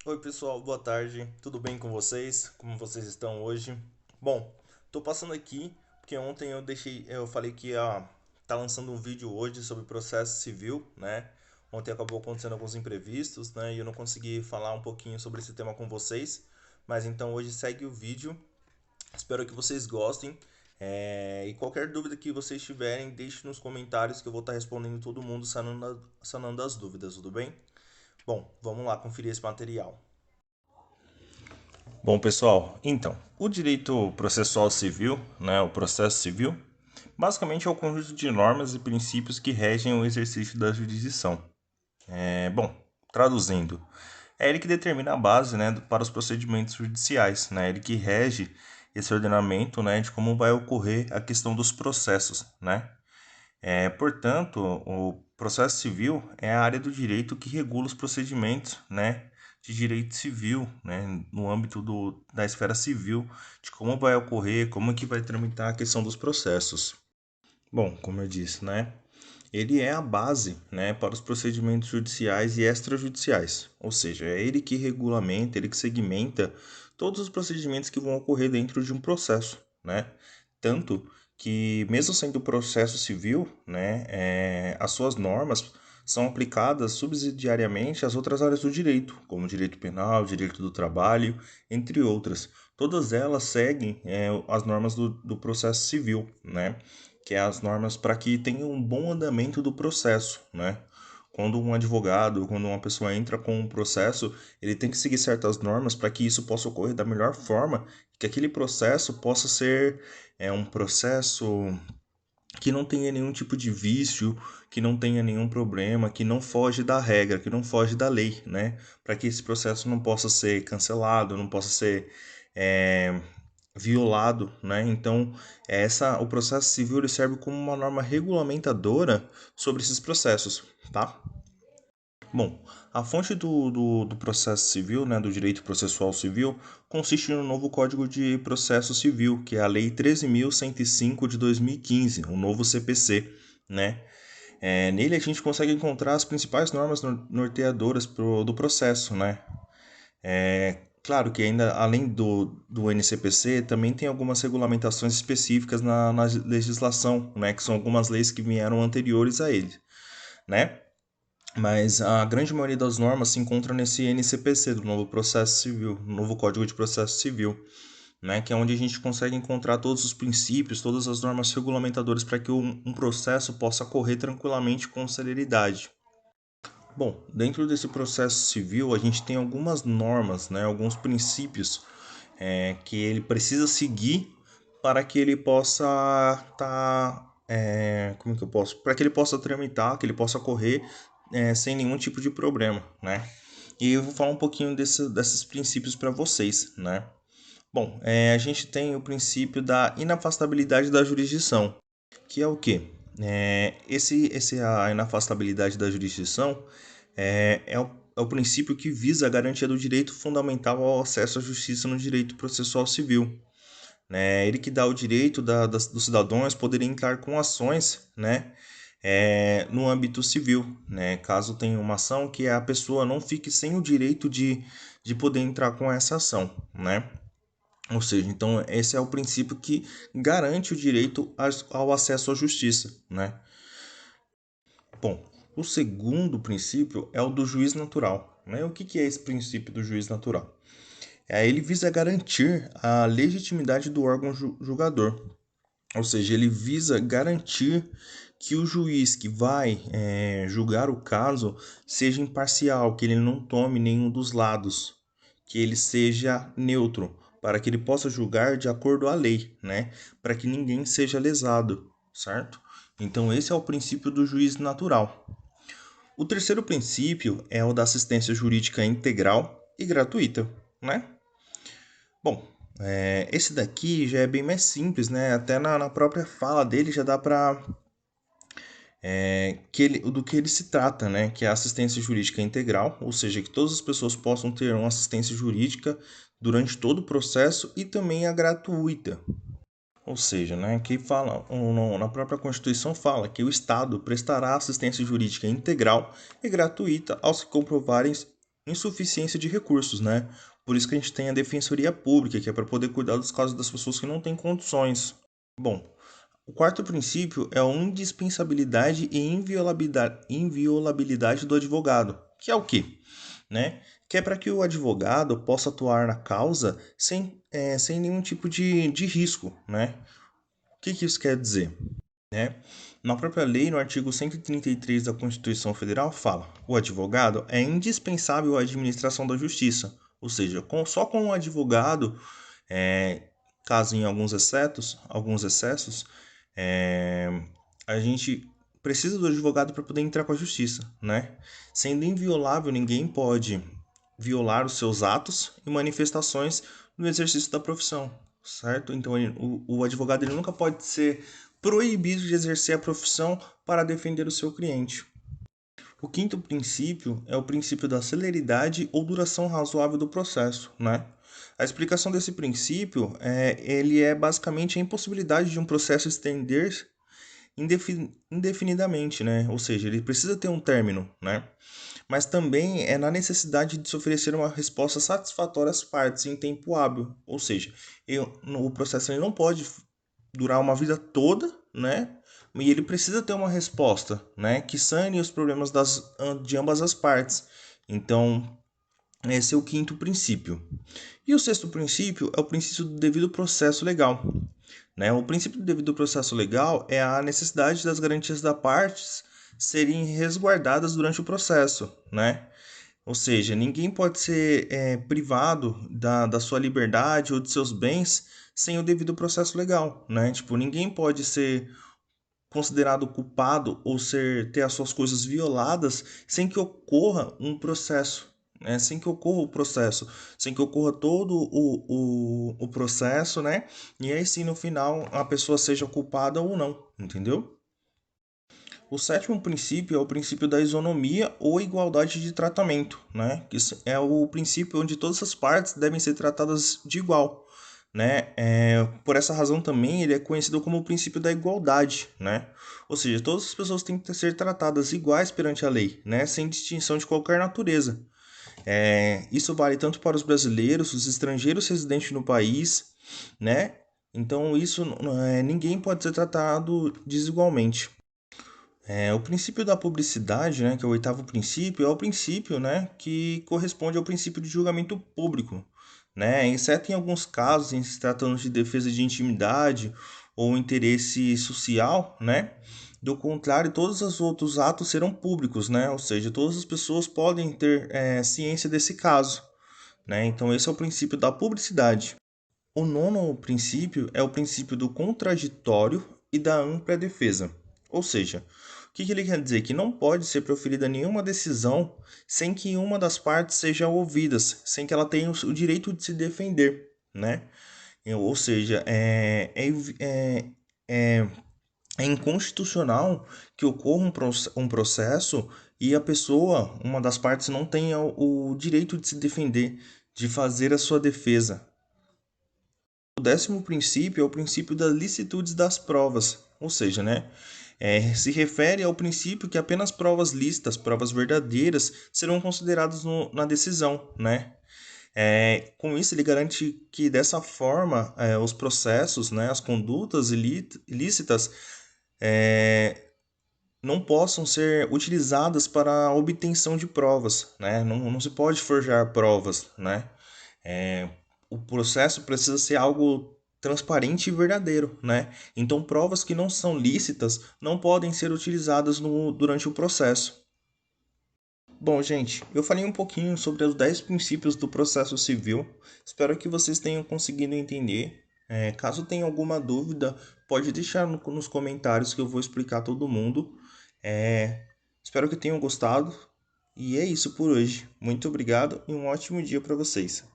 Oi pessoal, boa tarde, tudo bem com vocês? Como vocês estão hoje? Bom, tô passando aqui porque ontem eu falei que ia tá lançando um vídeo hoje sobre processo civil, né? Ontem acabou acontecendo alguns imprevistos, né? E eu não consegui falar um pouquinho sobre esse tema com vocês, mas então hoje segue o vídeo. Espero que vocês gostem. E qualquer dúvida que vocês tiverem, deixe nos comentários que eu vou estar respondendo todo mundo sanando as dúvidas, tudo bem? Bom, vamos lá conferir esse material. Bom, pessoal, então, o direito processual civil, né, o processo civil, basicamente é o conjunto de normas e princípios que regem o exercício da jurisdição. Bom, traduzindo, é ele que determina a base, né, para os procedimentos judiciais, né, ele que rege esse ordenamento, né, de como vai ocorrer a questão dos processos, né. Portanto, o processo civil é a área do direito que regula os procedimentos, né, de direito civil, né, no âmbito da esfera civil, de como vai ocorrer, como que vai tramitar a questão dos processos. Bom, como eu disse, né, ele é a base, né, para os procedimentos judiciais e extrajudiciais, ou seja, é ele que regulamenta, ele que segmenta todos os procedimentos que vão ocorrer dentro de um processo, né? Tanto que, mesmo sendo processo civil, né, as suas normas são aplicadas subsidiariamente às outras áreas do direito, como direito penal, direito do trabalho, entre outras. Todas elas seguem as normas do processo civil, né? Que é as normas para que tenha um bom andamento do processo, né? Quando um advogado, quando uma pessoa entra com um processo, ele tem que seguir certas normas para que isso possa ocorrer da melhor forma, que aquele processo possa ser um processo que não tenha nenhum tipo de vício, que não tenha nenhum problema, que não foge da regra, que não foge da lei, né? Para que esse processo não possa ser cancelado, não possa ser é, violado, né? Então, o processo civil ele serve como uma norma regulamentadora sobre esses processos, tá? Bom, a fonte do processo civil, né, do direito processual civil, consiste no novo Código de Processo Civil, que é a Lei 13.105 de 2015, o novo CPC, né? Nele a gente consegue encontrar as principais normas norteadoras do processo, né? Claro que ainda além do NCPC, também tem algumas regulamentações específicas na legislação, né? Que são algumas leis que vieram anteriores a ele, né? Mas a grande maioria das normas se encontra nesse NCPC, do novo processo civil, novo Código de Processo Civil, né, que é onde a gente consegue encontrar todos os princípios, todas as normas regulamentadoras para que um processo possa correr tranquilamente com celeridade. Bom, dentro desse processo civil, a gente tem algumas normas, né, alguns princípios que ele precisa seguir para que ele possa como que eu posso? Para que ele possa tramitar, que ele possa correr sem nenhum tipo de problema, né? E eu vou falar um pouquinho desses princípios para vocês, né? Bom, a gente tem o princípio da inafastabilidade da jurisdição, que é o quê? A inafastabilidade da jurisdição é o princípio que visa a garantia do direito fundamental ao acesso à justiça no direito processual civil. Né? Ele que dá o direito dos cidadãos poderem entrar com ações, né? No âmbito civil, né? Caso tenha uma ação que a pessoa não fique sem o direito de poder entrar com essa ação, né? Ou seja, então esse é o princípio que garante o direito ao acesso à justiça, né? Bom, o segundo princípio é o do juiz natural, né? O que é esse princípio do juiz natural? Ele visa garantir a legitimidade do órgão julgador, ou seja, ele visa garantir que o juiz que vai julgar o caso seja imparcial, que ele não tome nenhum dos lados, que ele seja neutro, para que ele possa julgar de acordo à lei, né? Para que ninguém seja lesado, certo? Então esse é o princípio do juiz natural. O terceiro princípio é o da assistência jurídica integral e gratuita, né? Bom, esse daqui já é bem mais simples, né? Até na própria fala dele já dá para do que ele se trata, né? Que é a assistência jurídica integral, ou seja, que todas as pessoas possam ter uma assistência jurídica durante todo o processo e também a gratuita. Ou seja, né, que fala, na própria Constituição fala que o Estado prestará assistência jurídica integral e gratuita aos que comprovarem insuficiência de recursos, né? Por isso que a gente tem a Defensoria Pública, que é para poder cuidar dos casos das pessoas que não têm condições. Bom, o quarto princípio é a indispensabilidade e inviolabilidade do advogado, que é o quê? Né? Que é para que o advogado possa atuar na causa sem nenhum tipo de risco, né? O que isso quer dizer? Né? Na própria lei, no artigo 133 da Constituição Federal, fala: o advogado é indispensável à administração da justiça, ou seja, só com o advogado, é, caso em alguns excessos, é, a gente precisa do advogado para poder entrar com a justiça, né? Sendo inviolável, ninguém pode violar os seus atos e manifestações no exercício da profissão, certo? Então, o advogado ele nunca pode ser proibido de exercer a profissão para defender o seu cliente. O quinto princípio é o princípio da celeridade ou duração razoável do processo, né? A explicação desse princípio ele é basicamente a impossibilidade de um processo estender indefinidamente, né? Ou seja, ele precisa ter um término, né? Mas também é na necessidade de se oferecer uma resposta satisfatória às partes em tempo hábil, ou seja, o processo ele não pode durar uma vida toda, né? E ele precisa ter uma resposta, né? Que sane os problemas de ambas as partes. Então, esse é o quinto princípio. E o sexto princípio é o princípio do devido processo legal. Né? O princípio do devido processo legal é a necessidade das garantias das partes serem resguardadas durante o processo, né? Ou seja, ninguém pode ser privado da sua liberdade ou de seus bens sem o devido processo legal, né? Tipo, ninguém pode ser considerado culpado ou ter as suas coisas violadas sem que ocorra um processo, né? Sem que ocorra o processo, sem que ocorra todo o processo, né? E aí sim, no final, a pessoa seja culpada ou não, entendeu? O sétimo princípio é o princípio da isonomia ou igualdade de tratamento, né? Que é o princípio onde todas as partes devem ser tratadas de igual, né? Por essa razão também ele é conhecido como o princípio da igualdade, né? Ou seja, todas as pessoas têm que ser tratadas iguais perante a lei, né? Sem distinção de qualquer natureza. Isso vale tanto para os brasileiros, os estrangeiros residentes no país, né? Então isso ninguém pode ser tratado desigualmente. O princípio da publicidade, né, que é o oitavo princípio, é o princípio, né, que corresponde ao princípio de julgamento público, né, exceto em alguns casos, em se tratando de defesa de intimidade ou interesse social, né, do contrário, todos os outros atos serão públicos, né, ou seja, todas as pessoas podem ter ciência desse caso, né, então esse é o princípio da publicidade. O nono princípio é o princípio do contraditório e da ampla defesa. Ou seja, o que ele quer dizer? Que não pode ser proferida nenhuma decisão sem que uma das partes seja ouvida, sem que ela tenha o direito de se defender, né? Ou seja, é, é inconstitucional que ocorra um processo e a pessoa, uma das partes, não tenha o direito de se defender, de fazer a sua defesa. O décimo princípio é o princípio das licitudes das provas, ou seja, né, se refere ao princípio que apenas provas lícitas, provas verdadeiras, serão consideradas na decisão, né? Com isso, ele garante que dessa forma os processos, né, as condutas ilícitas não possam ser utilizadas para a obtenção de provas, né? Não se pode forjar provas, né? O processo precisa ser algo transparente e verdadeiro, né? Então, provas que não são lícitas não podem ser utilizadas durante o processo. Bom, gente, eu falei um pouquinho sobre os 10 princípios do processo civil. Espero que vocês tenham conseguido entender. Caso tenha alguma dúvida, pode deixar nos comentários que eu vou explicar todo mundo. Espero que tenham gostado. E é isso por hoje. Muito obrigado e um ótimo dia para vocês.